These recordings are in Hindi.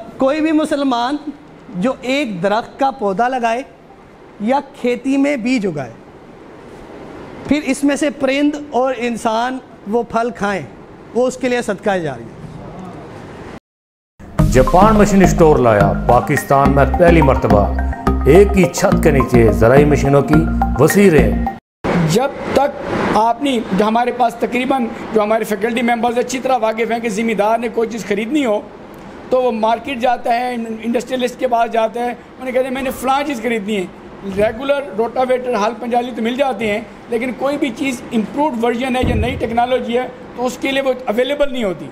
कोई भी मुसलमान जो एक दरख्त का पौधा लगाए या खेती में बीज उगाए, फिर इसमें से परिंद और इंसान वो फल खाएं, वो उसके लिए सदका जारी है। जापान मशीन स्टोर लाया पाकिस्तान में पहली मर्तबा, एक ही छत के नीचे ज़राई मशीनों की वसी रेंज। जब तक आपने हमारे पास तकरीबन जो हमारे फैकल्टी मेंबर्स अच्छी तरह वाकिफ़ हैं कि ज़िम्मेदार ने कोई चीज़ ख़रीदनी हो तो वो मार्केट जाता है, इंडस्ट्रियलिस्ट के पास जाता है, उन्हें कहते हैं मैंने फ़लाँ चीज़ ख़रीदनी है। रेगुलर रोटावेटर हल पंजाली तो मिल जाते हैं, लेकिन कोई भी चीज़ इम्प्रूव्ड वर्जन है या नई टेक्नोलॉजी है तो उसके लिए वो अवेलेबल नहीं होती।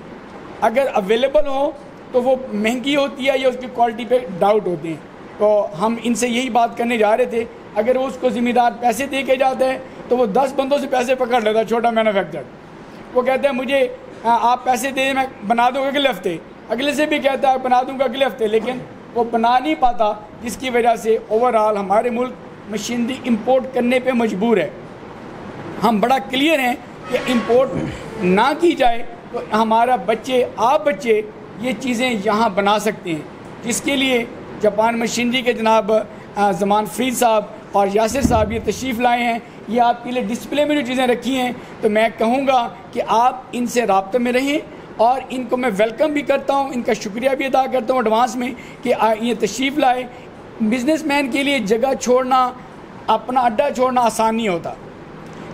अगर अवेलेबल हो तो वो महंगी होती है या उसकी क्वालिटी पे डाउट होते हैं। तो हम इनसे यही बात करने जा रहे थे, अगर वो उसको ज़िम्मेदार पैसे दे के जाता है तो वो 10 बंदों से पैसे पकड़ लेता है, छोटा मैन्युफैक्चर। वो कहता है मुझे आप पैसे दे, मैं बना दूँगा अगले हफ्ते, अगले से भी कहता है बना दूँगा अगले हफ्ते, लेकिन वो बना नहीं पाता, जिसकी वजह से ओवरऑल हमारे मुल्क मशीनरी इंपोर्ट करने पे मजबूर है। हम बड़ा क्लियर हैं कि इंपोर्ट ना की जाए तो हमारा आप बच्चे ये चीज़ें यहाँ बना सकते हैं, जिसके लिए जापान मशीनरी के जनाब ज़मान फरीद साहब और यासिर साहब ये तशरीफ़ लाए हैं। ये आपके लिए डिस्प्ले में जो चीज़ें रखी हैं, तो मैं कहूँगा कि आप इनसे राब्ते में रहें और इनको मैं वेलकम भी करता हूँ, इनका शुक्रिया भी अदा करता हूँ एडवांस में कि ये तशरीफ़ लाए। बिज़नेसमैन के लिए जगह छोड़ना, अपना अड्डा छोड़ना आसान नहीं होता।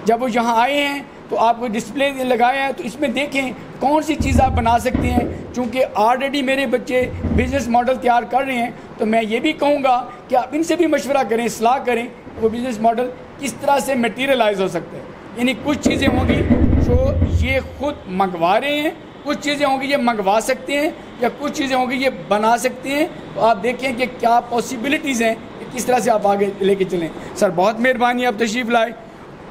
जब वो यहाँ आए हैं तो आपको डिस्प्ले लगाया है, तो इसमें देखें कौन सी चीज़ आप बना सकते हैं। चूँकि ऑलरेडी मेरे बच्चे बिज़नेस मॉडल तैयार कर रहे हैं, तो मैं ये भी कहूँगा कि आप इनसे भी मशवरा करें, सलाह करें वो बिज़नेस मॉडल किस तरह से मटीरियलाइज हो सकते हैं। यानी कुछ चीज़ें होंगी जो ये खुद मंगवा रहे हैं, कुछ चीज़ें होंगी ये मंगवा सकते हैं, या कुछ चीज़ें होंगी ये बना सकते हैं। तो आप देखें कि क्या पॉसिबिलिटीज़ हैं, किस तरह से आप आगे लेके चलें। सर बहुत मेहरबानी आप तशरीफ़ लाए।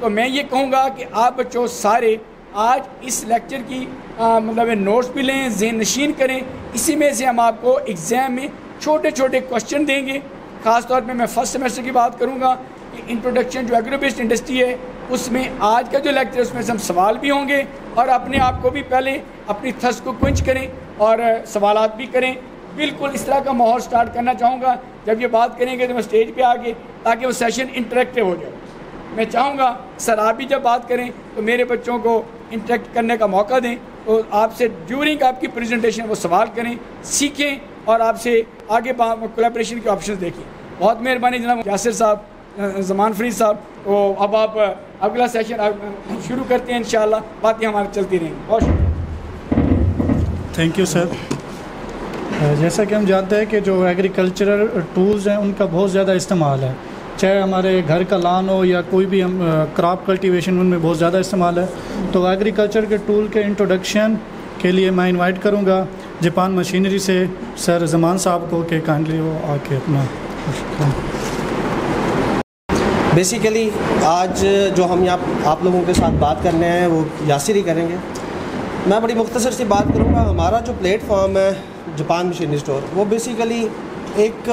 तो मैं ये कहूँगा कि आप बच्चों सारे आज इस लेक्चर की मतलब नोट्स भी लें, ज़हन नशीन करें। इसी में से हम आपको एग्ज़ाम में छोटे छोटे क्वेश्चन देंगे। ख़ास तौर पे मैं फ़र्स्ट सेमेस्टर की बात करूँगा कि introduction to agro based industry है, उसमें आज का जो लेक्चर है उसमें से हम सवाल भी होंगे, और अपने आप को भी पहले अपनी थर्स्ट को क्विंच करें और सवालात भी करें। बिल्कुल इस तरह का माहौल स्टार्ट करना चाहूँगा। जब ये बात करेंगे तो मैं स्टेज पे आके, ताकि वो सेशन इंटरेक्टिव हो जाए। मैं चाहूँगा सर आप भी जब बात करें तो मेरे बच्चों को इंटरेक्ट करने का मौका दें, तो आपसे ड्यूरिंग आपकी प्रेजेंटेशन वो सवाल करें, सीखें और आपसे आगे कोलैबोरेशन के ऑप्शन देखें। बहुत मेहरबानी जनाब यासिर साहब, ज़मान फरीद साहब। तो अब आप अगला सेशन शुरू करते हैं, इंशाअल्लाह बातें हमारी चलती रहेंगी। बहुत शुक्रिया। Thank you sir. जैसा कि हम जानते हैं कि जो एग्रीकल्चरल टूल्स हैं उनका बहुत ज़्यादा इस्तेमाल है, चाहे हमारे घर का लान हो या कोई भी हम क्रॉप कल्टीवेशन, उनमें बहुत ज़्यादा इस्तेमाल है। तो एग्रीकल्चर के टूल के इंट्रोडक्शन के लिए मैं इनवाइट करूँगा जापान मशीनरी से सर ज़मान साहब को कि काइंडली वो आके अपना। बेसिकली आज जो हम यहाँ आप लोगों के साथ बात करने हैं वो यासिर ही करेंगे। मैं बड़ी मुख्तसर सी बात करूँगा। हमारा जो प्लेटफॉर्म है जापान मशीनरी स्टोर, वो बेसिकली एक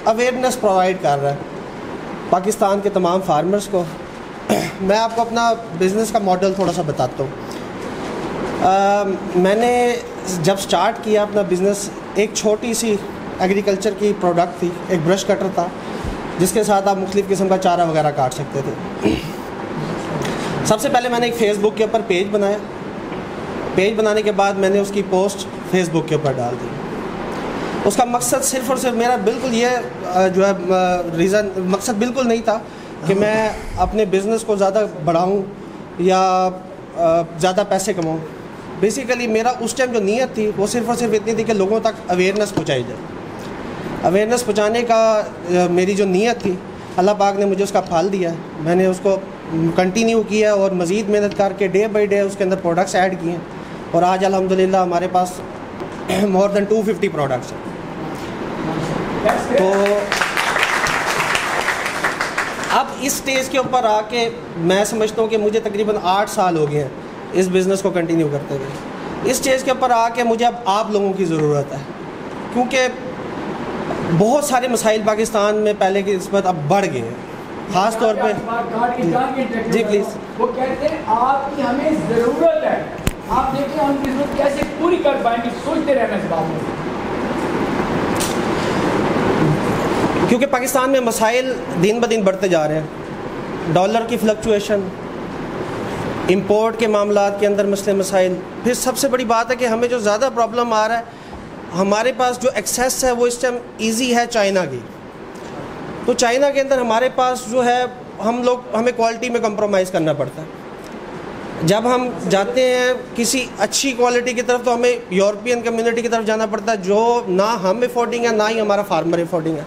अवेयरनेस प्रोवाइड कर रहा है पाकिस्तान के तमाम फार्मर्स को। मैं आपको अपना बिज़नेस का मॉडल थोड़ा सा बताता हूँ। मैंने जब स्टार्ट किया अपना बिज़नेस, एक छोटी सी एग्रीकल्चर की प्रोडक्ट थी, एक ब्रश कटर था जिसके साथ आप मुख्तलिफ़ किस्म का चारा वगैरह काट सकते थे। सबसे पहले मैंने एक फ़ेसबुक के ऊपर पेज बनाया। पेज बनाने के बाद मैंने उसकी पोस्ट फेसबुक के ऊपर डाल दी। उसका मकसद सिर्फ़ और सिर्फ मेरा बिल्कुल ये जो है मकसद बिल्कुल नहीं था कि मैं अपने बिज़नेस को ज़्यादा बढ़ाऊँ या ज़्यादा पैसे कमाऊँ। बेसिकली मेरा उस टाइम जो नीयत थी वो सिर्फ़ और सिर्फ इतनी थी कि लोगों तक अवेयरनेस पहुँचाई जाए। अवेयरनेस पहुँचाने का मेरी जो नीयत थी, अल्लाह पाक ने मुझे उसका फल दिया है। मैंने उसको कंटिन्यू किया और मज़ीद मेहनत करके डे बाई डे उसके अंदर प्रोडक्ट्स ऐड किए, और आज अल्हम्दुलिल्लाह हमारे पास मोर देन 250 प्रोडक्ट्स हैं। तो अब इस स्टेज के ऊपर आके मैं समझता हूँ कि मुझे तकरीबन 8 साल हो गए हैं इस बिज़नेस को कंटिन्यू करते हुए। इस स्टेज के ऊपर आके मुझे अब आप लोगों की ज़रूरत है, क्योंकि बहुत सारे मसाइल पाकिस्तान में पहले की निस्बत अब बढ़ गए हैं। ख़ास तौर पे जी प्लीज़। वो कहते हैं आपकी हमें ज़रूरत है, आप देखिए हम ज़रूरत कैसे पूरी कर पाएंगे, सोचते रहना इस बात में। क्योंकि पाकिस्तान में मसाइल दिन ब दिन बढ़ते जा रहे हैं। डॉलर की फ्लक्चुएशन, इंपोर्ट के मामलात के अंदर मसले मसाइल। फिर सबसे बड़ी बात है कि हमें जो ज़्यादा प्रॉब्लम आ रहा है, हमारे पास जो एक्सेस है वो इस टाइम ईजी है चाइना की। तो चाइना के अंदर हमारे पास जो है हमें क्वालिटी में कंप्रोमाइज़ करना पड़ता है। जब हम जाते हैं किसी अच्छी क्वालिटी की तरफ तो हमें यूरोपियन कम्युनिटी की तरफ जाना पड़ता है, जो ना हम अफोर्डिंग है ना ही हमारा फार्मर अफोर्डिंग है।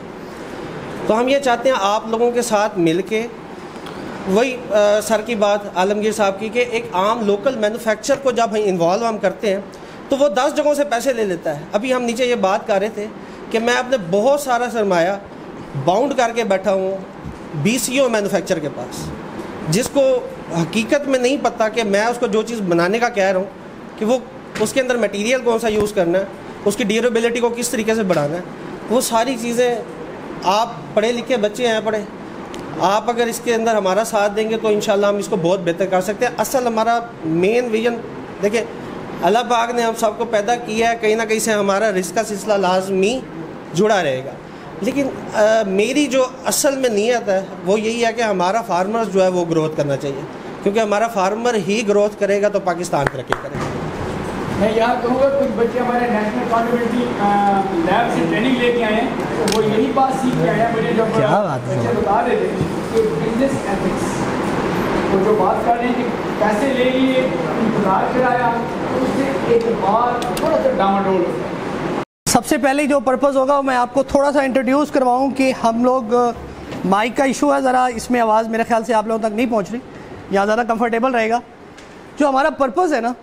तो हम ये चाहते हैं आप लोगों के साथ मिल के, वही सर की बात आलमगीर साहब की, कि एक आम लोकल मैन्युफैक्चर को जब इन्वॉल्व हम करते हैं तो वो 10 जगहों से पैसे ले लेता है। अभी हम नीचे ये बात कर रहे थे कि मैं अपने बहुत सारा सरमाया बाउंड करके बैठा हूँ BCO मैन्युफैक्चर के पास, जिसको हकीकत में नहीं पता कि मैं उसको जो चीज़ बनाने का कह रहा हूँ कि वो उसके अंदर मटेरियल कौन सा यूज़ करना है, उसकी ड्यूरेबिलिटी को किस तरीके से बढ़ाना है, वो सारी चीज़ें आप पढ़े लिखे बच्चे हैं, पढ़े आप अगर इसके अंदर हमारा साथ देंगे तो इंशाल्लाह हम इसको बहुत बेहतर कर सकते हैं। असल हमारा मेन विजन देखिए, अल्लाह पाक ने हम सबको पैदा किया है, कहीं ना कहीं से हमारा रिस्क का सिलसिला लाजमी जुड़ा रहेगा। लेकिन मेरी जो असल में नीयत है वो यही है कि हमारा फार्मर्स जो है वो ग्रोथ करना चाहिए, क्योंकि हमारा फार्मर ही ग्रोथ करेगा तो पाकिस्तान तरक्की करेगा। मैं यहाँ कहूँगा कुछ बच्चे हमारे नेशनल अकाउंटेबिलिटी लैब से ट्रेनिंग लेके आए हैं, तो वो यही बात सीख के आए हैं। मुझे जब बच्चे बता रहे थे कि बिजनेस एथिक्स, वो जो बात कर रहे हैं कि पैसे ले लिए, इंतजार कराया, तो उससे एक बार थोड़ा सा डामाडोल होता है। सबसे पहले जो पर्पज़ होगा मैं आपको थोड़ा सा इंट्रोड्यूस करवाऊँ कि हम लोग, माइक का इशू है ज़रा, इसमें आवाज़ मेरे ख्याल से आप लोगों तक नहीं पहुँच रही, यहाँ ज़्यादा कंफर्टेबल रहेगा। जो हमारा पर्पज़ है ना,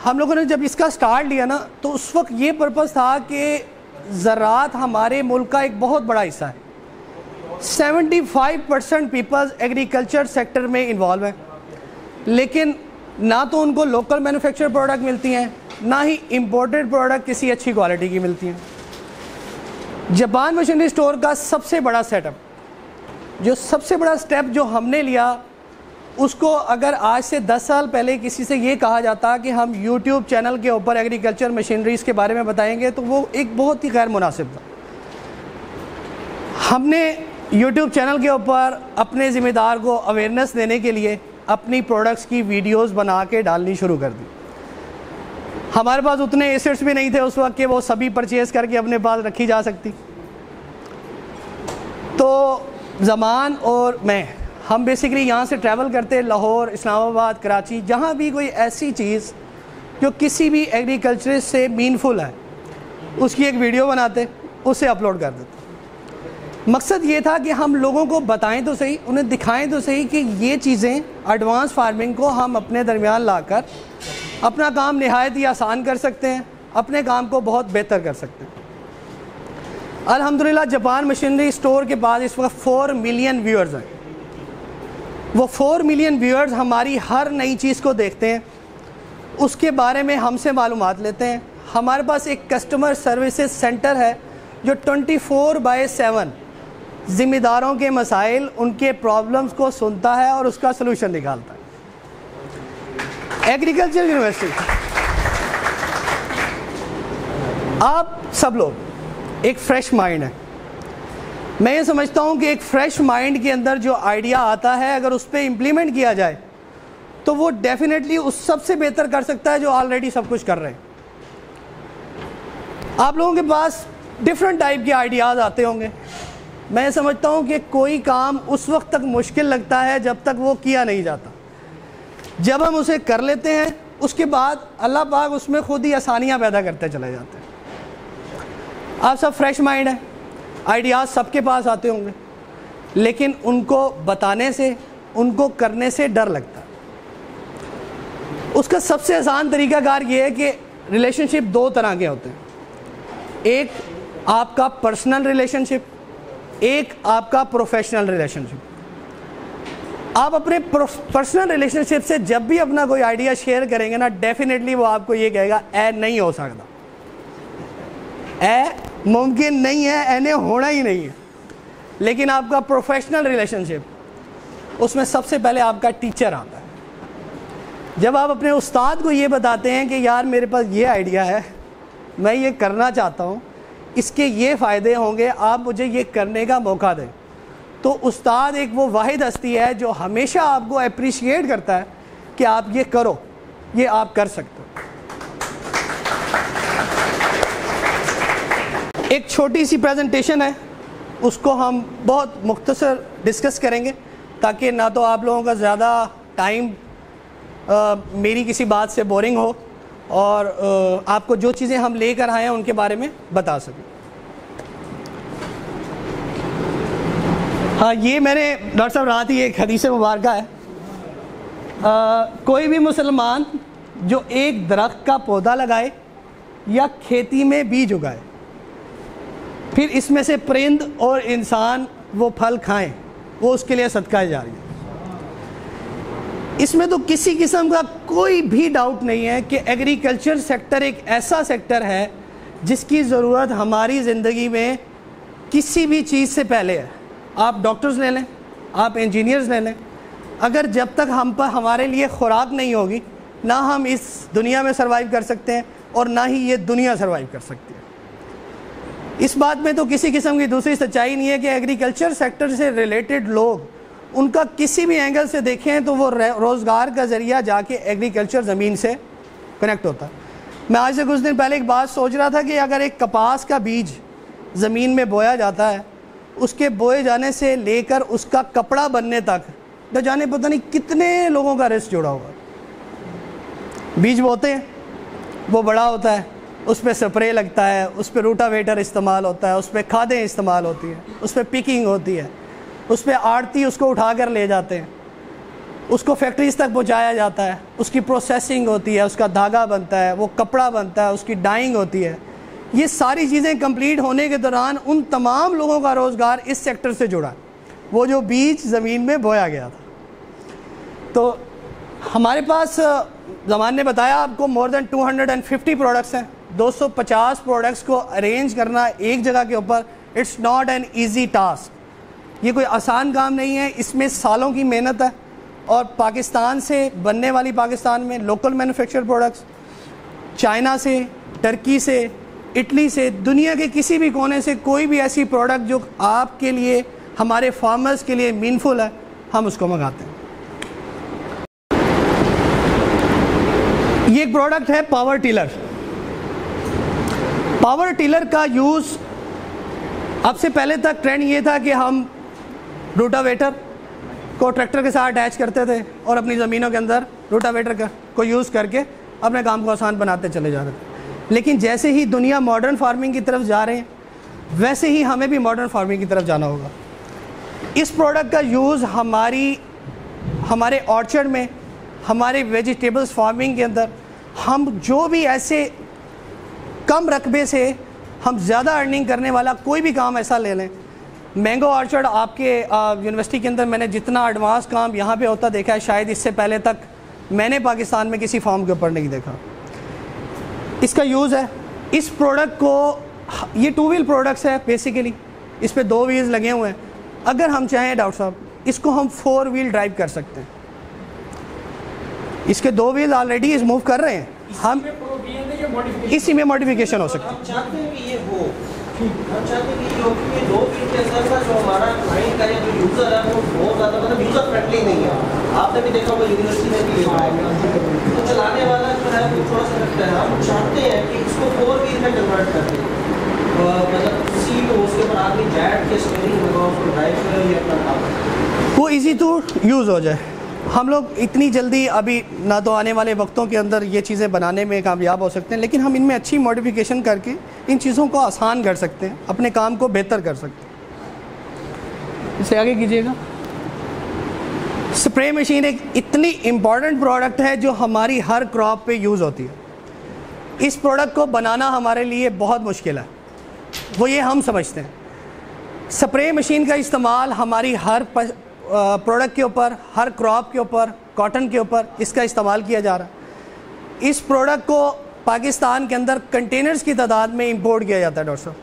हम लोगों ने जब इसका स्टार्ट लिया ना तो उस वक्त ये पर्पज़ था कि ज़राअत हमारे मुल्क का एक बहुत बड़ा हिस्सा है। 75% पीपल्स एग्रीकल्चर सेक्टर में इन्वॉल्व हैं, लेकिन ना तो उनको लोकल मैन्युफैक्चर प्रोडक्ट मिलती हैं, ना ही इम्पोर्टेड प्रोडक्ट किसी अच्छी क्वालिटी की मिलती हैं। जापान मशीनरी स्टोर का सबसे बड़ा सेटअप, जो सबसे बड़ा स्टेप जो हमने लिया, उसको अगर आज से 10 साल पहले किसी से ये कहा जाता कि हम YouTube चैनल के ऊपर एग्रीकल्चर मशीनरीज़ के बारे में बताएंगे तो वो एक बहुत ही गैर मुनासिब था। हमने YouTube चैनल के ऊपर अपने ज़िम्मेदार को अवेयरनेस देने के लिए अपनी प्रोडक्ट्स की वीडियोस बना के डालनी शुरू कर दी। हमारे पास उतने एसेट्स भी नहीं थे उस वक्त कि वो सभी परचेज़ करके अपने पास रखी जा सकती। तो ज़मान और मैं, हम बेसिकली यहाँ से ट्रैवल करते, लाहौर, इस्लामाबाद, कराची, जहाँ भी कोई ऐसी चीज़ जो किसी भी एग्रीकल्चरिस्ट से मीनफुल है उसकी एक वीडियो बनाते, उसे अपलोड कर देते। मकसद ये था कि हम लोगों को बताएं तो सही, उन्हें दिखाएं तो सही कि ये चीज़ें, एडवांस फार्मिंग को हम अपने दरमियान लाकर अपना काम नहायत ही आसान कर सकते हैं, अपने काम को बहुत बेहतर कर सकते हैं। अल्हम्दुलिल्लाह जापान मशीनरी स्टोर के पास इस वक्त 4 मिलियन व्यूअर्स हैं। वो 4 मिलियन व्यूअर्स हमारी हर नई चीज़ को देखते हैं, उसके बारे में हमसे मालूमात लेते हैं। हमारे पास एक कस्टमर सर्विसेज सेंटर है जो 24/7 ज़िम्मेदारों के मसाइल, उनके प्रॉब्लम्स को सुनता है और उसका सलूशन निकालता है। एग्रीकल्चर यूनिवर्सिटी, आप सब लोग एक फ्रेश माइंड है। मैं ये समझता हूँ कि एक फ्रेश माइंड के अंदर जो आइडिया आता है, अगर उस पर इम्प्लीमेंट किया जाए तो वो डेफिनेटली उस सबसे बेहतर कर सकता है जो ऑलरेडी सब कुछ कर रहे हैं। आप लोगों के पास डिफरेंट टाइप के आइडियाज़ आते होंगे। मैं समझता हूँ कि कोई काम उस वक्त तक मुश्किल लगता है जब तक वो किया नहीं जाता। जब हम उसे कर लेते हैं उसके बाद अल्लाह पाक उसमें खुद ही आसानियाँ पैदा करते चले जाते हैं। आप सब फ्रेश माइंड है, आइडियाज़ सबके पास आते होंगे, लेकिन उनको बताने से, उनको करने से डर लगता है। उसका सबसे आसान तरीक़ाकार ये है कि रिलेशनशिप 2 तरह के होते हैं। एक आपका पर्सनल रिलेशनशिप, एक आपका प्रोफेशनल रिलेशनशिप। आप अपने पर्सनल रिलेशनशिप से जब भी अपना कोई आइडिया शेयर करेंगे ना, डेफिनेटली वो आपको ये कहेगा ए नहीं हो सकता, ए मुमकिन नहीं है, एने होना ही नहीं है। लेकिन आपका प्रोफेशनल रिलेशनशिप, उसमें सबसे पहले आपका टीचर आता है। जब आप अपने उस्ताद को ये बताते हैं कि यार मेरे पास ये आइडिया है, मैं ये करना चाहता हूँ, इसके ये फ़ायदे होंगे, आप मुझे ये करने का मौका दें। तो उस्ताद एक वो वाहिद हस्ती है जो हमेशा आपको अप्रिशिएट करता है कि आप ये करो, ये आप कर सकते हो। एक छोटी सी प्रेजेंटेशन है, उसको हम बहुत मुख्तसर डिस्कस करेंगे ताकि ना तो आप लोगों का ज़्यादा टाइम मेरी किसी बात से बोरिंग हो और आपको जो चीज़ें हम लेकर आए हैं उनके बारे में बता सकें। हाँ, ये मैंने डॉक्टर साहब रात ही एक हदीस मुबारक है, कोई भी मुसलमान जो एक दरख्त का पौधा लगाए या खेती में बीज उगाए, फिर इसमें से परिंद और इंसान वो फल खाएं, वो उसके लिए सदका जारी है। इसमें तो किसी किस्म का कोई भी डाउट नहीं है कि एग्रीकल्चर सेक्टर एक ऐसा सेक्टर है जिसकी ज़रूरत हमारी ज़िंदगी में किसी भी चीज़ से पहले है। आप डॉक्टर्स ले लें, आप इंजीनियर्स ले लें, अगर जब तक हम पर हमारे लिए खुराक नहीं होगी, ना हम इस दुनिया में सर्वाइव कर सकते हैं और ना ही ये दुनिया सर्वाइव कर सकती है। इस बात में तो किसी किस्म की दूसरी सच्चाई नहीं है कि एग्रीकल्चर सेक्टर से रिलेटेड लोग, उनका किसी भी एंगल से देखें तो वो रोज़गार का ज़रिया जाके एग्रीकल्चर ज़मीन से कनेक्ट होता है। मैं आज से कुछ दिन पहले एक बात सोच रहा था कि अगर एक कपास का बीज ज़मीन में बोया जाता है, उसके बोए जाने से लेकर उसका कपड़ा बनने तक न जाने पता नहीं कितने लोगों का रिस्क जुड़ा हुआ। बीज बोते हैं, वो बड़ा होता है, उस पर स्प्रे लगता है, उस पर रूटावेटर इस्तेमाल होता है, उस पर खादें इस्तेमाल होती हैं, उस पर पिकिंग होती है, उस पर आड़ती उसको उठा कर ले जाते हैं, उसको फैक्ट्रीज तक पहुंचाया जाता है, उसकी प्रोसेसिंग होती है, उसका धागा बनता है, वो कपड़ा बनता है, उसकी डाइंग होती है। ये सारी चीज़ें कंप्लीट होने के दौरान उन तमाम लोगों का रोज़गार इस सेक्टर से जुड़ा, वो जो बीज ज़मीन में बोया गया था। तो हमारे पास ज़मान ने बताया आपको मोर देन 250 प्रोडक्ट्स हैं। 250 प्रोडक्ट्स को अरेंज करना एक जगह के ऊपर, it's not an easy task. ये कोई आसान काम नहीं है, इसमें सालों की मेहनत है। और पाकिस्तान से बनने वाली, पाकिस्तान में लोकल मैन्युफैक्चर प्रोडक्ट्स, चाइना से, टर्की से, इटली से, दुनिया के किसी भी कोने से कोई भी ऐसी प्रोडक्ट जो आपके लिए, हमारे फार्मर्स के लिए मीनफुल है, हम उसको मंगाते हैं। ये एक प्रोडक्ट है पावर टिलर। पावर टिलर का यूज़ अब से पहले तक ट्रेंड ये था कि हम रोटावेटर को ट्रैक्टर के साथ अटैच करते थे और अपनी ज़मीनों के अंदर रोटावेटर को यूज़ करके अपने काम को आसान बनाते चले जा रहे थे। लेकिन जैसे ही दुनिया मॉडर्न फार्मिंग की तरफ जा रहे हैं, वैसे ही हमें भी मॉडर्न फार्मिंग की तरफ जाना होगा। इस प्रोडक्ट का यूज़ हमारे ऑर्चर्ड में, हमारे वेजिटेबल्स फार्मिंग के अंदर, हम जो भी ऐसे कम रकबे से हम ज़्यादा अर्निंग करने वाला कोई भी काम ऐसा ले लें। मैंगो ऑर्चर्ड आपके यूनिवर्सिटी के अंदर मैंने जितना एडवांस काम यहाँ पे होता देखा है, शायद इससे पहले तक मैंने पाकिस्तान में किसी फार्म के ऊपर नहीं देखा। इसका यूज़ है, इस प्रोडक्ट को, ये 2 व्हील प्रोडक्ट्स है बेसिकली, इस पे 2 व्हील्स लगे हुए हैं। अगर हम चाहें डॉक्टर साहब, इसको हम 4 व्हील ड्राइव कर सकते हैं। इसके 2 व्हील ऑलरेडी इस मूव कर रहे हैं, हम इसी में मॉडिफिकेशन हो सकती है। हम चाहते हैं कि ये हो, हम चाहते हैं कि ये हो, क्योंकि 2 व्हील के साथ जो हमारा क्लाइंट का या जो यूज़र है वो बहुत ज़्यादा, मतलब यूज़र फ्रेंडली नहीं है। आपने भी देखा होगा यूनिवर्सिटी में भी तो चलाने वाला जो है वो थोड़ा सा लगता है। हम चाहते हैं कि इसको 4 व्हील में कन्वर्ट कर दें, मतलब सीट हो, उसके ऊपर आदमी बैठ के स्टीयरिंग लगा, उसको ड्राइव करे, ये अपना काम वो ईजी टू यूज़ हो जाए। हम लोग इतनी जल्दी अभी ना तो आने वाले वक्तों के अंदर ये चीज़ें बनाने में कामयाब हो सकते हैं, लेकिन हम इनमें अच्छी मॉडिफिकेशन करके इन चीज़ों को आसान कर सकते हैं, अपने काम को बेहतर कर सकते हैं। इसे आगे कीजिएगा। स्प्रे मशीन एक इतनी इम्पॉर्टेंट प्रोडक्ट है जो हमारी हर क्रॉप पे यूज़ होती है। इस प्रोडक्ट को बनाना हमारे लिए बहुत मुश्किल है, वो ये हम समझते हैं। स्प्रे मशीन का इस्तेमाल हमारी हर प्रोडक्ट के ऊपर, हर क्रॉप के ऊपर, कॉटन के ऊपर इसका इस्तेमाल किया जा रहा है। इस प्रोडक्ट को पाकिस्तान के अंदर कंटेनर्स की तादाद में इंपोर्ट किया जाता है। डॉक्टर साहब,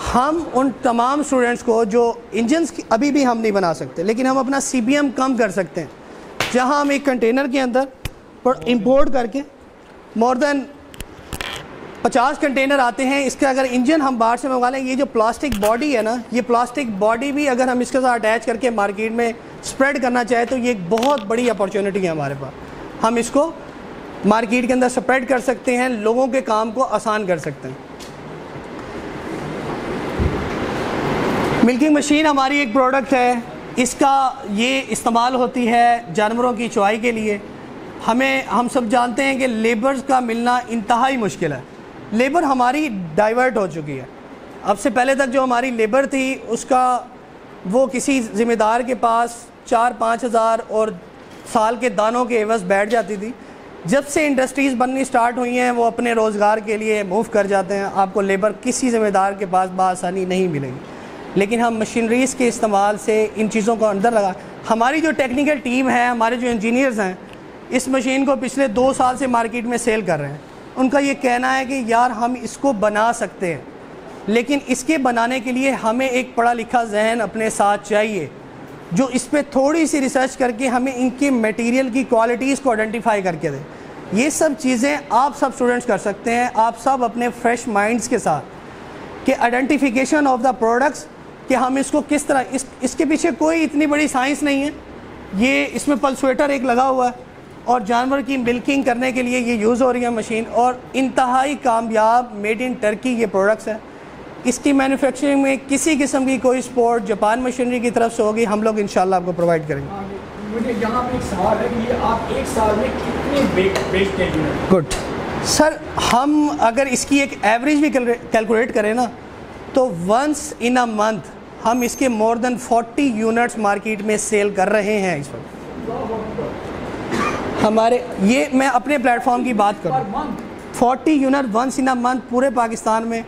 हम उन तमाम स्टूडेंट्स को जो इंजन्स अभी भी हम नहीं बना सकते, लेकिन हम अपना CBM कम कर सकते हैं, जहां हम एक कंटेनर के अंदर इंपोर्ट करके मोर देन 50 कंटेनर आते हैं। इसका अगर इंजन हम बाहर से मंगवा लें, ये जो प्लास्टिक बॉडी है ना, ये प्लास्टिक बॉडी भी अगर हम इसके साथ अटैच करके मार्केट में स्प्रेड करना चाहें तो ये एक बहुत बड़ी अपॉर्चुनिटी है हमारे पास। हम इसको मार्केट के अंदर स्प्रेड कर सकते हैं, लोगों के काम को आसान कर सकते हैं। मिल्किंग मशीन हमारी एक प्रोडक्ट है, इसका ये इस्तेमाल होती है जानवरों की चुवाई के लिए। हम सब जानते हैं कि लेबर्स का मिलना इंतहाई मुश्किल है। लेबर हमारी डाइवर्ट हो चुकी है। अब से पहले तक जो हमारी लेबर थी उसका वो किसी ज़िम्मेदार के पास 4-5 हज़ार और साल के दानों के एवज़ बैठ जाती थी। जब से इंडस्ट्रीज़ बननी स्टार्ट हुई हैं वो अपने रोज़गार के लिए मूव कर जाते हैं। आपको लेबर किसी ज़िम्मेदार के पास बआसानी नहीं मिलेगी, लेकिन हम मशीनरीज़ के इस्तेमाल से इन चीज़ों को अंदर लगा। हमारी जो टेक्निकल टीम है, हमारे जो इंजीनियर्स हैं, इस मशीन को पिछले 2 साल से मार्केट में सेल कर रहे हैं। उनका ये कहना है कि यार हम इसको बना सकते हैं, लेकिन इसके बनाने के लिए हमें एक पढ़ा लिखा जहन अपने साथ चाहिए जो इस पर थोड़ी सी रिसर्च करके हमें इनके मटेरियल की क्वालिटीज़ को आइडेंटिफाई करके दे। ये सब चीज़ें आप सब स्टूडेंट्स कर सकते हैं, आप सब अपने फ्रेश माइंड्स के साथ, कि आइडेंटिफिकेशन ऑफ द प्रोडक्ट्स, कि हम इसको किस तरह इसके पीछे कोई इतनी बड़ी साइंस नहीं है। ये इसमें पल्सवेटर एक लगा हुआ है और जानवर की मिल्किंग करने के लिए ये यूज़ हो रही है मशीन, और इंतहाई कामयाब मेड इन टर्की ये प्रोडक्ट्स है। इसकी मैन्युफैक्चरिंग में किसी किस्म की कोई सपोर्ट जापान मशीनरी की तरफ से होगी, हम लोग इंशाल्लाह आपको प्रोवाइड करेंगे। मुझे यहाँ पे एक सवाल है कि ये आप एक साल में कितने बेचते हैं? गुड सर, हम अगर इसकी एक एवरेज भी कैलकुलेट करें ना तो वंस इन अ मंथ हम इसके मोर देन 40 यूनिट्स मार्केट में सेल कर रहे हैं इस वक्त। हमारे ये मैं अपने प्लेटफॉर्म की बात करूँ, 40 unit once in a month पूरे पाकिस्तान में।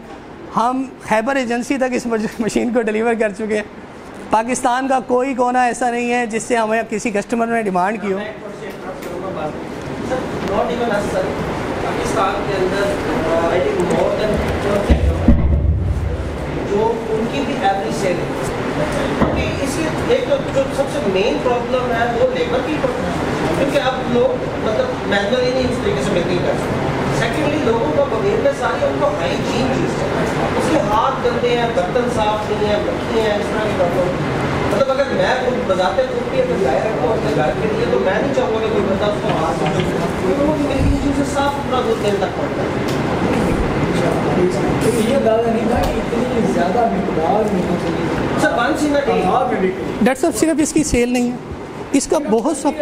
हम खैबर एजेंसी तक इस मशीन को डिलीवर कर चुके हैं। पाकिस्तान का कोई कोना ऐसा नहीं है जिससे हमें किसी कस्टमर ने डिमांड की हो। पाकिस्तान के अंदर जो उनकी भी एवरेज सेल है, क्योंकि इसी एक तो जो सबसे मेन प्रॉब्लम है वो लेबर की, क्योंकि अब लोग मतलब मैनुअली नहीं इस तरीके से मिल्किंग कर सकते। सेकेंडली लोगों को अवेयरनेस आ रही है, उनको हाइजीन चीज़ है, उसके हाथ गंदे हैं, बर्तन साफ नहीं है, मक्खी है, इस तरह की प्रॉब्लम। मतलब अगर मैं खुद बजाते खुद भी अगर गाय रखूँ अपने घर के लिए तो मैं नहीं चाहूँगा कि कोई बंदा उसको हाथ से, क्योंकि वो मिल्किंग चीज़ से साफ सुथरा दूध देने तक पड़ता है। तो ये दादा नहीं था कि इतनी ज़्यादा मिकदार में सर 1 सीना डॉक्टर साहब सिर्फ इसकी सेल नहीं है, इसका बहुत सब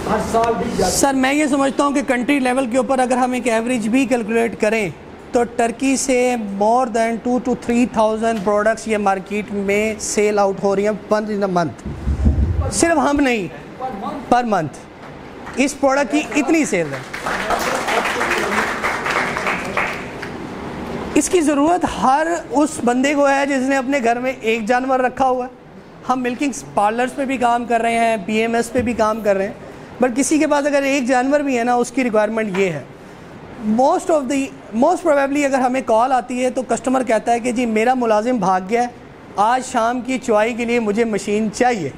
हर साल भी सर मैं ये समझता हूँ कि कंट्री लेवल के ऊपर अगर हम एक एवरेज भी कैलकुलेट करें तो टर्की से मोर देन 2 to 3,000 प्रोडक्ट्स ये मार्केट में सेल आउट हो रही हैं वन इन अ मंथ। सिर्फ हम नहीं, पर मंथ इस प्रोडक्ट की इतनी सेल है। इसकी ज़रूरत हर उस बंदे को है जिसने अपने घर में एक जानवर रखा हुआ है। हम मिल्किंग पार्लर्स पे भी काम कर रहे हैं, PMS पे भी काम कर रहे हैं, बट किसी के पास अगर एक जानवर भी है ना, उसकी रिक्वायरमेंट ये है। मोस्ट प्रोबेबली अगर हमें कॉल आती है तो कस्टमर कहता है कि जी मेरा मुलाजिम भाग गया है, आज शाम की चुवाई के लिए मुझे मशीन चाहिए।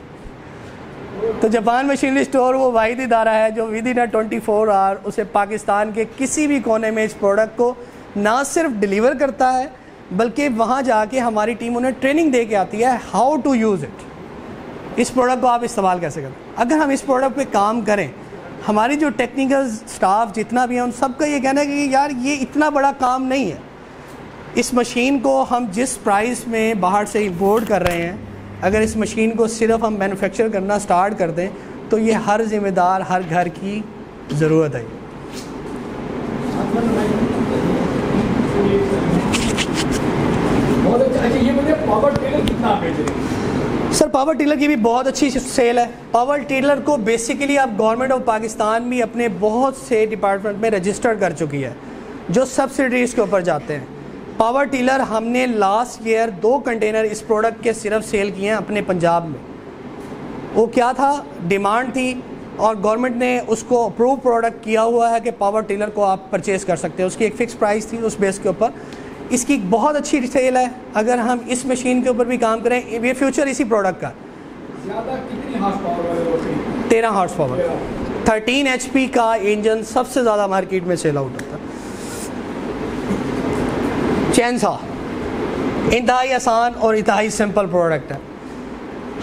तो जापान मशीनरी स्टोर वो वाहिद इदारा है जो विद इन 24 आवर उसे पाकिस्तान के किसी भी कोने में इस प्रोडक्ट को ना सिर्फ डिलीवर करता है बल्कि वहाँ जाके हमारी टीम उन्हें ट्रेनिंग दे के आती है हाउ टू यूज़ इट। इस प्रोडक्ट को आप इस्तेमाल कैसे करें। अगर हम इस प्रोडक्ट पे काम करें, हमारी जो टेक्निकल स्टाफ जितना भी है उन सबका ये कहना है कि यार ये इतना बड़ा काम नहीं है। इस मशीन को हम जिस प्राइस में बाहर से इंपोर्ट कर रहे हैं, अगर इस मशीन को सिर्फ हम मैन्युफैक्चर करना स्टार्ट कर दें तो ये हर ज़िम्मेदार हर घर की ज़रूरत है। ये मुझे पावर टिलर कितना बेच रहे हैं? सर पावर टिलर की भी बहुत अच्छी सेल है। पावर टिलर को बेसिकली आप गवर्नमेंट ऑफ पाकिस्तान भी अपने बहुत से डिपार्टमेंट में रजिस्टर्ड कर चुकी है जो सब्सिडीज़ के ऊपर जाते हैं। पावर टिलर हमने लास्ट ईयर 2 कंटेनर इस प्रोडक्ट के सिर्फ सेल किए हैं अपने पंजाब में। वो क्या था, डिमांड थी और गवर्नमेंट ने उसको अप्रूव प्रोडक्ट किया हुआ है कि पावर टिलर को आप परचेज़ कर सकते हैं। उसकी एक फ़िक्स प्राइस थी, उस बेस के ऊपर इसकी बहुत अच्छी सेल है। अगर हम इस मशीन के ऊपर भी काम करें, ये फ्यूचर इसी प्रोडक्ट का। ज़्यादा कितनी हॉर्स पावर वाले होते हैं? 13 हॉर्स पावर, 13 HP का इंजन सबसे ज़्यादा मार्केट में सेल आउट होता है। चैनसा इंतहाई आसान और इंतहाई सिंपल प्रोडक्ट है।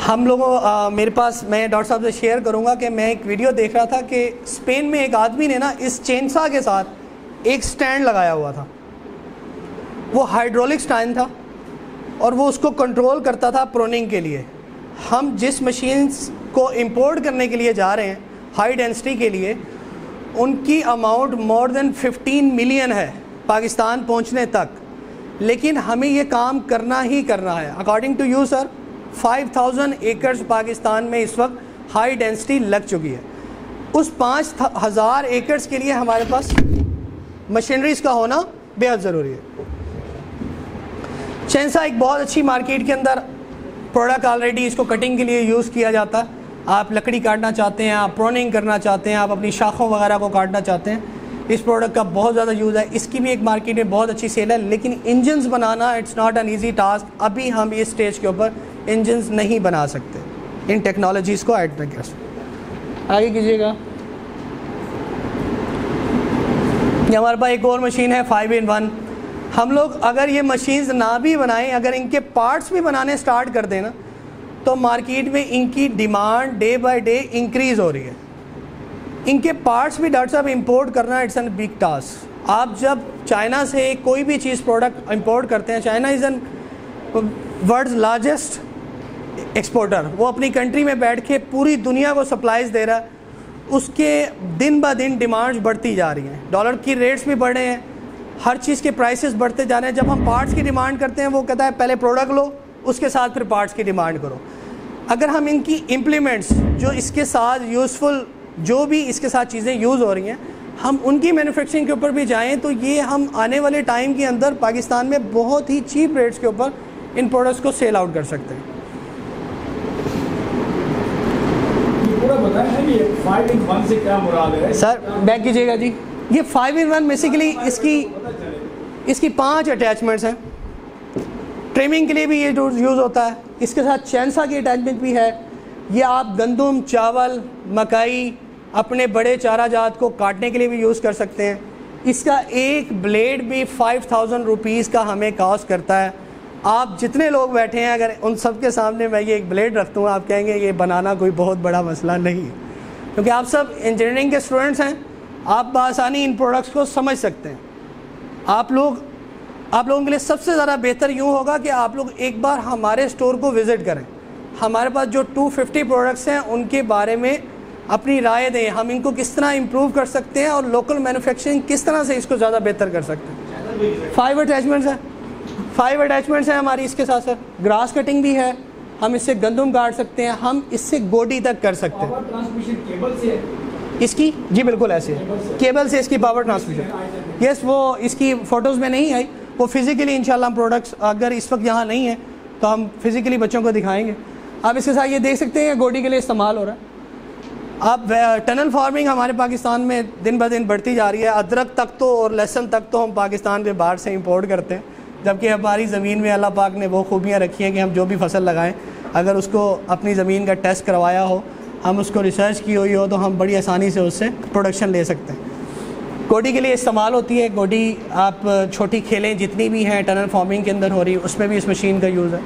हम लोगों मेरे पास, मैं डॉक्टर साहब से शेयर करूंगा कि मैं एक वीडियो देख रहा था कि स्पेन में एक आदमी ने ना इस चेनसा के साथ एक स्टैंड लगाया हुआ था। वो हाइड्रोलिक स्टैंड था और वो उसको कंट्रोल करता था प्रोनिंग के लिए। हम जिस मशीन्स को इंपोर्ट करने के लिए जा रहे हैं हाई डेंसिटी के लिए, उनकी अमाउंट मोर देन 15 मिलियन है पाकिस्तान पहुंचने तक, लेकिन हमें ये काम करना ही करना है। अकॉर्डिंग टू यू सर 5000 एकड़ पाकिस्तान में इस वक्त हाई डेंसिटी लग चुकी है। उस 5000 एकड़ के लिए हमारे पास मशीनरीज का होना बेहद ज़रूरी है। चैनसा एक बहुत अच्छी मार्केट के अंदर प्रोडक्ट, ऑलरेडी इसको कटिंग के लिए यूज़ किया जाता है। आप लकड़ी काटना चाहते हैं, आप प्रोनिंग करना चाहते हैं, आप अपनी शाखों वगैरह को काटना चाहते हैं, इस प्रोडक्ट का बहुत ज़्यादा यूज़ है। इसकी भी एक मार्केट में बहुत अच्छी सेल है, लेकिन engines banana it's not an easy task. अभी हम इस स्टेज के ऊपर इंजन्स नहीं बना सकते, इन टेक्नोलॉजीज़ को ऐड नहीं कर सकते। आगे कीजिएगा। ये हमारे पास एक और मशीन है 5-in-1। हम लोग अगर ये मशीन्स ना भी बनाएं, अगर इनके पार्ट्स भी बनाने स्टार्ट कर देना, तो मार्केट में इनकी demand day by day increase हो रही है। इनके पार्ट्स भी डॉक्टर साहब इंपोर्ट करना इट्स एन बिग टास्क। आप जब चाइना से कोई भी चीज़ प्रोडक्ट इंपोर्ट करते हैं, China is an world's largest exporter. वो अपनी कंट्री में बैठ के पूरी दुनिया को सप्लाईज दे रहा है। उसके दिन ब दिन डिमांड्स बढ़ती जा रही हैं, डॉलर की रेट्स भी बढ़े हैं, हर चीज़ के प्राइसेस बढ़ते जा रहे हैं। जब हम पार्ट्स की डिमांड करते हैं, वो कहता है पहले प्रोडक्ट लो, उसके साथ फिर पार्ट्स की डिमांड करो। अगर हम इनकी इम्प्लीमेंट्स जो इसके साथ यूज़फुल, जो भी इसके साथ चीज़ें यूज़ हो रही हैं, हम उनकी मैन्युफैक्चरिंग के ऊपर भी जाएं, तो ये हम आने वाले टाइम के अंदर पाकिस्तान में बहुत ही चीप रेट्स के ऊपर इन प्रोडक्ट्स को सेल आउट कर सकते हैं। पूरा बताएं ना कि 5-in-1 से क्या मुराद है सर बैक कीजिएगा जी। ये 5-in-1 बेसिकली इसकी 5 अटैचमेंट्स हैं। ट्रिमिंग के लिए भी ये यूज़ होता है। इसके साथ चैनसा की अटैचमेंट भी है। ये आप गंदम, चावल, मकई, अपने बड़े चारा जात को काटने के लिए भी यूज़ कर सकते हैं। इसका एक ब्लेड भी 5000 रुपीज़ का हमें कॉस्ट करता है। आप जितने लोग बैठे हैं, अगर उन सब के सामने मैं ये एक ब्लेड रख दूँ, आप कहेंगे ये बनाना कोई बहुत बड़ा मसला नहीं है, क्योंकि आप सब इंजीनियरिंग के स्टूडेंट्स हैं। आप बआसानी इन प्रोडक्ट्स को समझ सकते हैं। आप लोगों के लिए सबसे ज़्यादा बेहतर यूँ होगा कि आप लोग एक बार हमारे स्टोर को विज़िट करें। हमारे पास जो 250 प्रोडक्ट्स हैं, उनके बारे में अपनी राय दें, हम इनको किस तरह इम्प्रूव कर सकते हैं और लोकल मैन्युफैक्चरिंग किस तरह से इसको ज़्यादा बेहतर कर सकते हैं। 5 अटैचमेंट्स हैं हमारी। इसके साथ सर ग्रास कटिंग भी है, हम इससे गंदम काट सकते हैं, हम इससे गोडी तक कर सकते हैं। ट्रांसमिशन केबल से है इसकी जी बिल्कुल ऐसे है, केबल से इसकी पावर ट्रांसमिशन। यस, वो इसकी फ़ोटोज़ में नहीं आई, वो फिज़िकली इंशाल्लाह हम प्रोडक्ट्स अगर इस वक्त यहाँ नहीं है तो हम फिज़िकली बच्चों को दिखाएंगे। आप इसके साथ ये देख सकते हैं गोडी के लिए इस्तेमाल हो रहा है। अब टनल फार्मिंग हमारे पाकिस्तान में दिन ब दिन बढ़ती जा रही है। अदरक तक तो और लहसुन तक तो हम पाकिस्तान के बाहर से इंपोर्ट करते हैं, जबकि हमारी ज़मीन में अल्लाह पाक ने वो खूबियाँ रखी हैं कि हम जो भी फसल लगाएं, अगर उसको अपनी ज़मीन का टेस्ट करवाया हो, हम उसको रिसर्च की हुई हो, तो हम बड़ी आसानी से उससे प्रोडक्शन ले सकते हैं। गोडी के लिए इस्तेमाल होती है। गोडी आप छोटी खेलें जितनी भी हैं टनल फार्मिंग के अंदर हो रही है, उसमें भी इस मशीन का यूज़ है।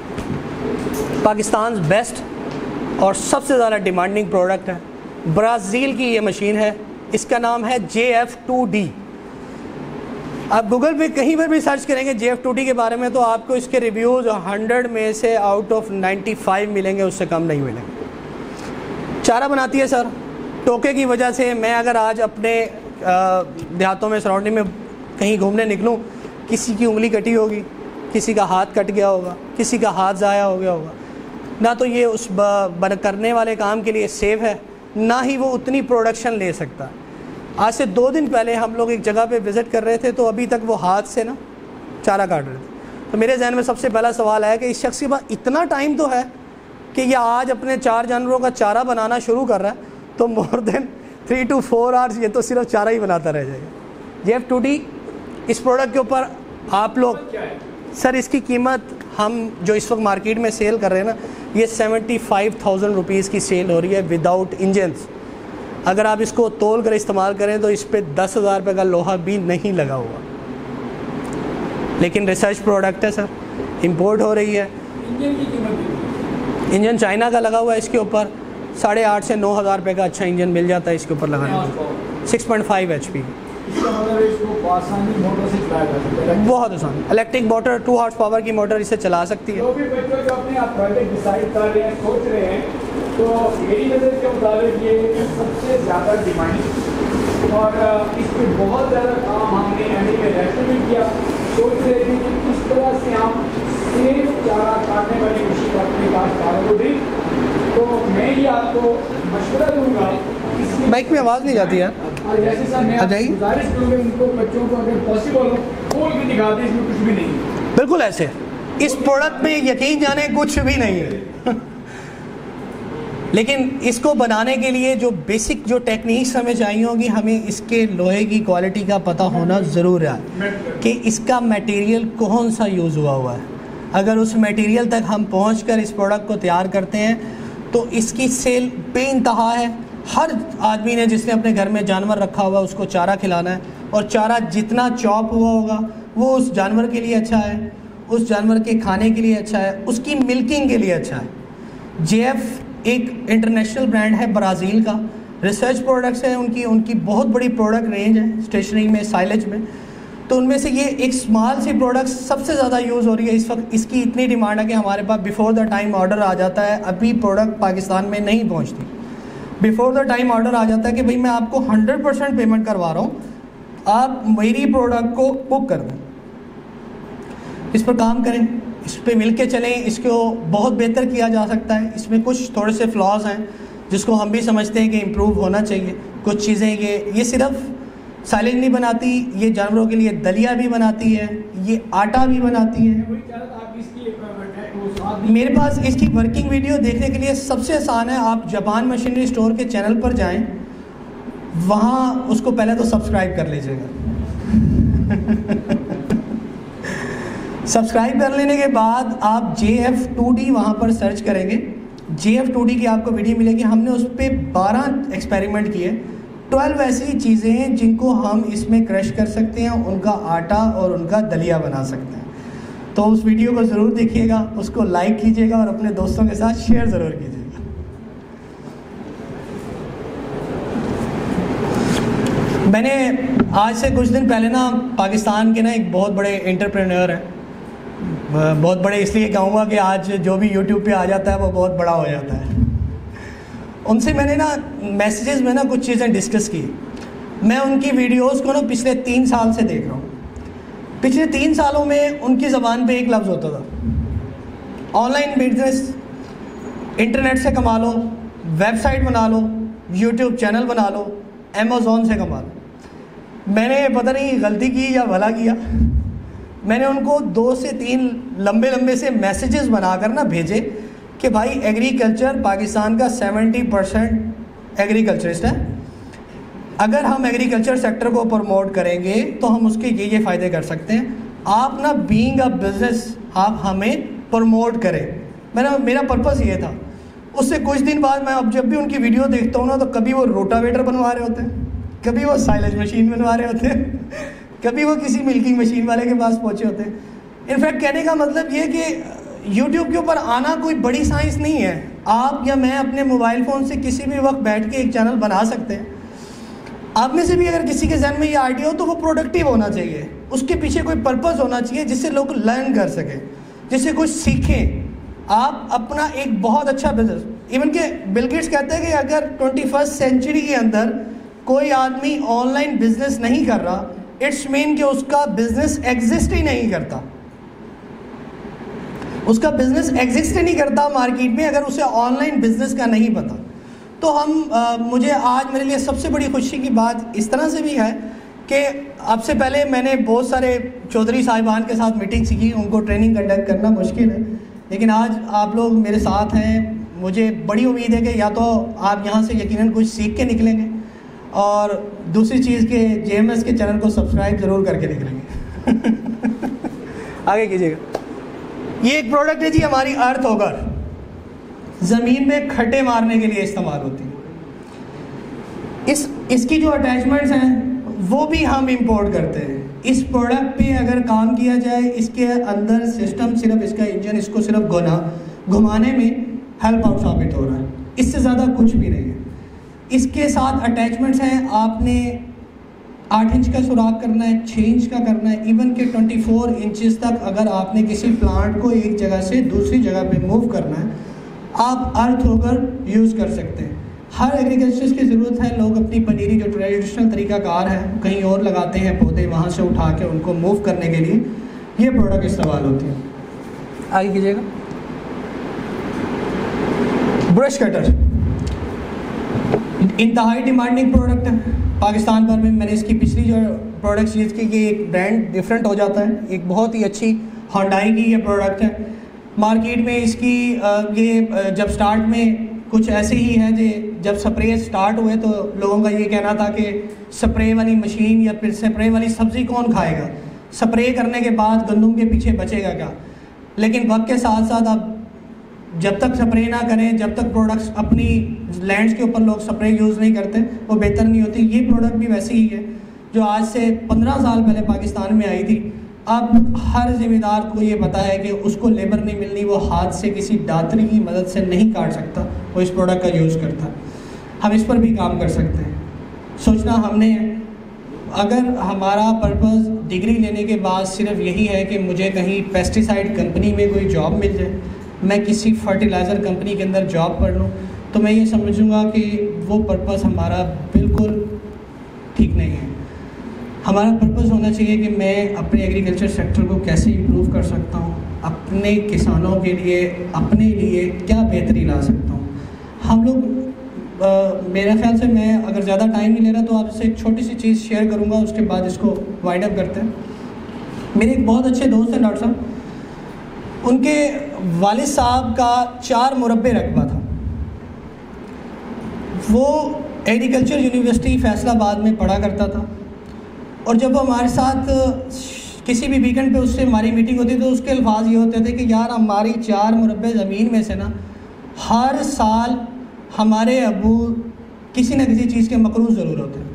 पाकिस्तान बेस्ट और सबसे ज़्यादा डिमांडिंग प्रोडक्ट है। ब्राज़ील की ये मशीन है, इसका नाम है JF2D। आप गूगल पे कहीं पर भी सर्च करेंगे JF2D के बारे में, तो आपको इसके रिव्यूज़ 100 में से आउट ऑफ 95 मिलेंगे, उससे कम नहीं मिलेंगे। चारा बनाती है सर, टोके की वजह से मैं अगर आज अपने देहातों में, सराउंडिंग में कहीं घूमने निकलूं, किसी की उंगली कटी होगी, किसी का हाथ कट गया होगा, किसी का हाथ ज़ाया हो गया होगा, ना तो ये उस करने वाले काम के लिए सेफ है, ना ही वो उतनी प्रोडक्शन ले सकता। आज से 2 दिन पहले हम लोग एक जगह पे विज़िट कर रहे थे, तो अभी तक वो हाथ से ना चारा काट रहे थे। तो मेरे जहन में सबसे पहला सवाल है कि इस शख्स के पास इतना टाइम तो है कि ये आज अपने 4 जानवरों का चारा बनाना शुरू कर रहा है, तो मोर देन 3 to 4 आवर्स ये तो सिर्फ चारा ही बनाता रह जाएगा। JF2D इस प्रोडक्ट के ऊपर आप लोग सर, इसकी कीमत हम जो इस वक्त मार्केट में सेल कर रहे हैं ना, ये 75,000 रुपीज़ की सेल हो रही है विदाउट इंजन्स। अगर आप इसको तोल कर इस्तेमाल करें तो इस पर 10,000 रुपये का लोहा भी नहीं लगा हुआ। लेकिन रिसर्च प्रोडक्ट है सर, इंपोर्ट हो रही है। इंजन की कीमत इंजन चाइना का लगा हुआ है इसके ऊपर, 8,500 से 9,000 रुपये का अच्छा इंजन मिल जाता है इसके ऊपर लगाने में। 6.5 HP, इसका मतलब इसको आसानी मोटर से चलाया जा सकता है। बहुत आसान। इलेक्ट्रिक मोटर 2 हॉर्स पावर की मोटर इसे चला सकती है। जो भी बच्चों जो अपने आप प्रोजेक्ट डिसाइड कर रहे हैं, सोच रहे हैं, तो मेरी नज़र के मुताबिक ये सबसे ज़्यादा डिमांडिंग और इस पर बहुत ज़्यादा काम हमने यानी कि रेस्टोरेंट में किया। सोच रहे थे कि किस तरह से हम सेफ चारा काटने वाली मशीन अपने पास चारों को दें। तो मैं ये आपको मशवरा दूँगा, बाइक में आवाज़ नहीं जाती है। और जैसे सर मैं गुजारिश करूँगा उनको, बच्चों को अगर पॉसिबल हो खोल के दिखा दें, इसमें कुछ भी नहीं है। बिल्कुल ऐसे, इस प्रोडक्ट में यकीन जाने कुछ भी नहीं है लेकिन इसको बनाने के लिए जो बेसिक जो टेक्निक्स हमें चाहिए होगी, हमें इसके लोहे की क्वालिटी का पता होना ज़रूर है कि इसका मटेरियल कौन सा यूज़ हुआ है। अगर उस मटेरियल तक हम पहुंचकर इस प्रोडक्ट को तैयार करते हैं तो इसकी सेल बेइंतहा है। हर आदमी ने जिसने अपने घर में जानवर रखा हुआ उसको चारा खिलाना है, और चारा जितना चॉप हुआ होगा वो उस जानवर के लिए अच्छा है, उस जानवर के खाने के लिए अच्छा है, उसकी मिल्किंग के लिए अच्छा है। JF एक इंटरनेशनल ब्रांड है ब्राज़ील का, रिसर्च प्रोडक्ट्स है उनकी बहुत बड़ी प्रोडक्ट रेंज है स्टेशनरी में, साइलेज में। तो उनमें से ये एक स्मॉल सी प्रोडक्ट सबसे ज़्यादा यूज़ हो रही है इस वक्त। इसकी इतनी डिमांड है कि हमारे पास बिफोर द टाइम ऑर्डर आ जाता है। अभी प्रोडक्ट पाकिस्तान में नहीं पहुंचती, बिफोर द टाइम ऑर्डर आ जाता है कि भाई मैं आपको 100% पेमेंट करवा रहा हूँ, आप मेरी प्रोडक्ट को बुक कर दें। इस पर काम करें, इस पर मिल के चलें, इसको बहुत बेहतर किया जा सकता है। इसमें कुछ थोड़े से फ्लॉज हैं जिसको हम भी समझते हैं कि इम्प्रूव होना चाहिए। कुछ चीज़ें ये सिर्फ साइलेज नहीं बनाती, ये जानवरों के लिए दलिया भी बनाती है, ये आटा भी बनाती है। मेरे पास इसकी वर्किंग वीडियो देखने के लिए सबसे आसान है, आप जापान मशीनरी स्टोर के चैनल पर जाएं, वहाँ उसको पहले तो सब्सक्राइब कर लीजिएगा सब्सक्राइब कर लेने के बाद आप JF2D वहाँ पर सर्च करेंगे, JF2D की आपको वीडियो मिलेगी। हमने उस पर 12 एक्सपेरिमेंट किए, 12 ऐसी चीज़ें हैं जिनको हम इसमें क्रश कर सकते हैं, उनका आटा और उनका दलिया बना सकते हैं। तो उस वीडियो को ज़रूर देखिएगा, उसको लाइक कीजिएगा और अपने दोस्तों के साथ शेयर ज़रूर कीजिएगा। मैंने आज से कुछ दिन पहले ना पाकिस्तान के ना एक बहुत बड़े एंटरप्रेन्योर हैं, बहुत बड़े इसलिए कहूँगा कि आज जो भी यूट्यूब पे आ जाता है वो बहुत बड़ा हो जाता है। उनसे मैंने ना मैसेजेस में ना कुछ चीज़ें डिस्कस की। मैं उनकी वीडियोस को ना पिछले 3 साल से देख रहा हूँ। पिछले 3 सालों में उनकी ज़बान पे एक लफ्ज़ होता था, ऑनलाइन बिजनेस, इंटरनेट से कमा लो, वेबसाइट बना लो, यूट्यूब चैनल बना लो, अमेज़ॉन से कमा लो। मैंने पता नहीं गलती की या भला किया, मैंने उनको 2 से 3 लंबे से मैसेजेस बनाकर ना भेजे कि भाई एग्रीकल्चर पाकिस्तान का 70% एग्रीकल्चरिस्ट है। अगर हम एग्रीकल्चर सेक्टर को प्रमोट करेंगे तो हम उसके ये फ़ायदे कर सकते हैं। आप ना बीइंग अ बिज़नेस आप हमें प्रमोट करें। मेरा पर्पज़ ये था। उससे कुछ दिन बाद मैं अब जब भी उनकी वीडियो देखता हूँ ना तो कभी वो रोटावेटर बनवा रहे होते हैं, कभी वो साइलेज मशीन बनवा रहे होते हैं, कभी वो किसी मिल्किंग मशीन वाले के पास पहुँचे होते हैं। इनफैक्ट कहने का मतलब ये कि यूट्यूब के ऊपर आना कोई बड़ी साइंस नहीं है। आप या मैं अपने मोबाइल फ़ोन से किसी भी वक्त बैठ के एक चैनल बना सकते हैं। आप में से भी अगर किसी के जहन में ये आइडिया हो तो वो प्रोडक्टिव होना चाहिए, उसके पीछे कोई पर्पज़ होना चाहिए जिससे लोग लर्न कर सकें, जिससे कुछ सीखें। आप अपना एक बहुत अच्छा बिजनेस, इवन के बिल गेट्स कहते हैं कि अगर 21st सेंचुरी के अंदर कोई आदमी ऑनलाइन बिजनेस नहीं कर रहा, इट्स मीन कि उसका बिजनेस एग्जिस्ट ही नहीं करता। उसका बिजनेस एग्जिस्ट ही नहीं करता मार्केट में अगर उसे ऑनलाइन बिजनेस का नहीं पता। तो मुझे आज मेरे लिए सबसे बड़ी खुशी की बात इस तरह से भी है कि आपसे पहले मैंने बहुत सारे चौधरी साहिबान के साथ मीटिंग की, उनको ट्रेनिंग कंडक्ट करना मुश्किल है, लेकिन आज आप लोग मेरे साथ हैं। मुझे बड़ी उम्मीद है कि या तो आप यहाँ से यकीनन कुछ सीख के निकलेंगे और दूसरी चीज़ के JMS के चैनल को सब्सक्राइब ज़रूर करके निकलेंगे आगे कीजिएगा। ये एक प्रोडक्ट है जी हमारी अर्थ ऑगर, ज़मीन में खड्डे मारने के लिए इस्तेमाल होती है। इसकी जो अटैचमेंट्स हैं वो भी हम इंपोर्ट करते हैं। इस प्रोडक्ट पे अगर काम किया जाए, इसके अंदर सिस्टम सिर्फ इसका इंजन इसको सिर्फ घुमाने में हेल्प आउट साबित हो रहा है, इससे ज़्यादा कुछ भी नहीं है। इसके साथ अटैचमेंट्स हैं, आपने 8 इंच का सुराख करना है, 6 इंच का करना है, इवन के 24 इंचज़ तक अगर आपने किसी प्लांट को एक जगह से दूसरी जगह पे मूव करना है, आप अर्थ होकर यूज़ कर सकते हैं। हर एग्रीकल्चर की ज़रूरत है, लोग अपनी पनीरी जो ट्रेडिशनल तरीक़ाकार है कहीं और लगाते हैं पौधे, वहाँ से उठा के उनको मूव करने के लिए ये प्रोडक्ट इस्तेमाल होती है। आगे कीजिएगा। ब्रश कटर इंतहाई डिमांडिंग प्रोडक्ट है पाकिस्तान भर में। मैंने इसकी पिछली जो प्रोडक्ट्स यूज़ की, ये एक ब्रांड डिफरेंट हो जाता है, एक बहुत ही अच्छी होंडाई की ये प्रोडक्ट है। मार्केट में इसकी ये जब स्टार्ट में कुछ ऐसे ही है जो जब स्प्रे स्टार्ट हुए तो लोगों का ये कहना था कि स्प्रे वाली मशीन या फिर स्प्रे वाली सब्ज़ी कौन खाएगा, स्प्रे करने के बाद गंदम के पीछे बचेगा क्या। लेकिन वक्त के साथ साथ अब जब तक स्प्रे ना करें, जब तक प्रोडक्ट्स अपनी लैंड्स के ऊपर लोग स्प्रे यूज़ नहीं करते, वो बेहतर नहीं होती। ये प्रोडक्ट भी वैसी ही है जो आज से 15 साल पहले पाकिस्तान में आई थी। अब हर ज़िम्मेदार को ये पता है कि उसको लेबर नहीं मिलनी, वो हाथ से किसी दातरी की मदद से नहीं काट सकता, वो इस प्रोडक्ट का यूज़ करता है। हम इस पर भी काम कर सकते हैं। सोचना हमने है, अगर हमारा पर्पज़ डिग्री लेने के बाद सिर्फ यही है कि मुझे कहीं पेस्टिसाइड कंपनी में कोई जॉब मिल जाए, मैं किसी फर्टिलाइज़र कंपनी के अंदर जॉब कर लूँ, तो मैं ये समझूंगा कि वो पर्पज़ हमारा बिल्कुल ठीक नहीं है। हमारा पर्पज़ होना चाहिए कि मैं अपने एग्रीकल्चर सेक्टर को कैसे इम्प्रूव कर सकता हूँ, अपने किसानों के लिए, अपने लिए क्या बेहतरी ला सकता हूँ। हम लोग मेरा ख्याल से, मैं अगर ज़्यादा टाइम नहीं ले रहा तो आपसे एक छोटी सी चीज़ शेयर करूँगा, उसके बाद इसको वाइंड अप करते हैं। मेरे एक बहुत अच्छे दोस्त हैं डॉक्टर साहब, उनके वालिद साहब का 4 मुरब्बे रकबा था। वो एग्रीकल्चर यूनिवर्सिटी फैसलाबाद में पढ़ा करता था, और जब वो हमारे साथ किसी भी वीकेंड पे उससे हमारी मीटिंग होती तो उसके अल्फाज ये होते थे कि यार हमारी 4 मुरब्बे ज़मीन में से ना हर साल हमारे अबू किसी न किसी चीज़ के मकरूज़ ज़रूर होते हैं।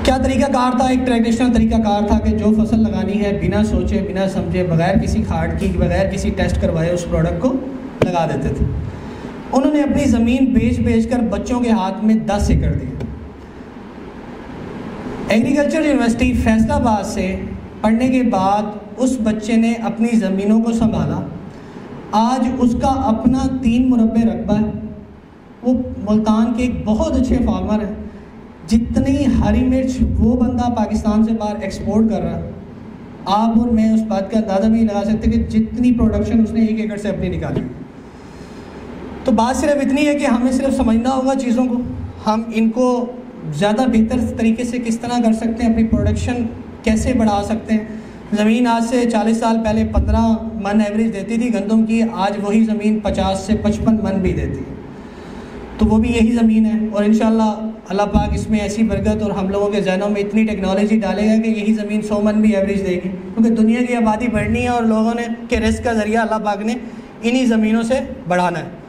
क्या तरीक़ाकार था? एक ट्रेडिशनल तरीक़ाकार था कि जो फसल लगानी है बिना सोचे बिना समझे, बग़ैर किसी खाद की, बग़ैर किसी टेस्ट करवाए उस प्रोडक्ट को लगा देते थे। उन्होंने अपनी ज़मीन बेच कर बच्चों के हाथ में 10 एकड़ दिए। एग्रीकल्चर यूनिवर्सिटी फैसलाबाद से पढ़ने के बाद उस बच्चे ने अपनी ज़मीनों को संभाला, आज उसका अपना 3 मुरब्बे रकबा है। वो मुल्तान के एक बहुत अच्छे फार्मर हैं। जितनी हरी मिर्च वो बंदा पाकिस्तान से बाहर एक्सपोर्ट कर रहा है, आप और मैं उस बात का अंदाज़ा भी लगा सकते कि जितनी प्रोडक्शन उसने 1 एकड़ से अपनी निकाली। तो बात सिर्फ इतनी है कि हमें सिर्फ समझना होगा चीज़ों को, हम इनको ज़्यादा बेहतर तरीके से किस तरह कर सकते हैं, अपनी प्रोडक्शन कैसे बढ़ा सकते हैं। ज़मीन आज से 40 साल पहले 15 मन एवरेज देती थी गंदम की, आज वही ज़मीन 50 से 55 मन भी देती है। तो वो भी यही ज़मीन है, और इंशाल्लाह अल्लाह पाक इसमें ऐसी बरकत और हम लोगों के जहनों में इतनी टेक्नोलॉजी डालेगा कि यही ज़मीन 100 मन भी एवरेज देगी, क्योंकि दुनिया की आबादी बढ़नी है और लोगों ने के रिस्क का ज़रिया अल्लाह पाक ने इन्हीं ज़मीनों से बढ़ाना है।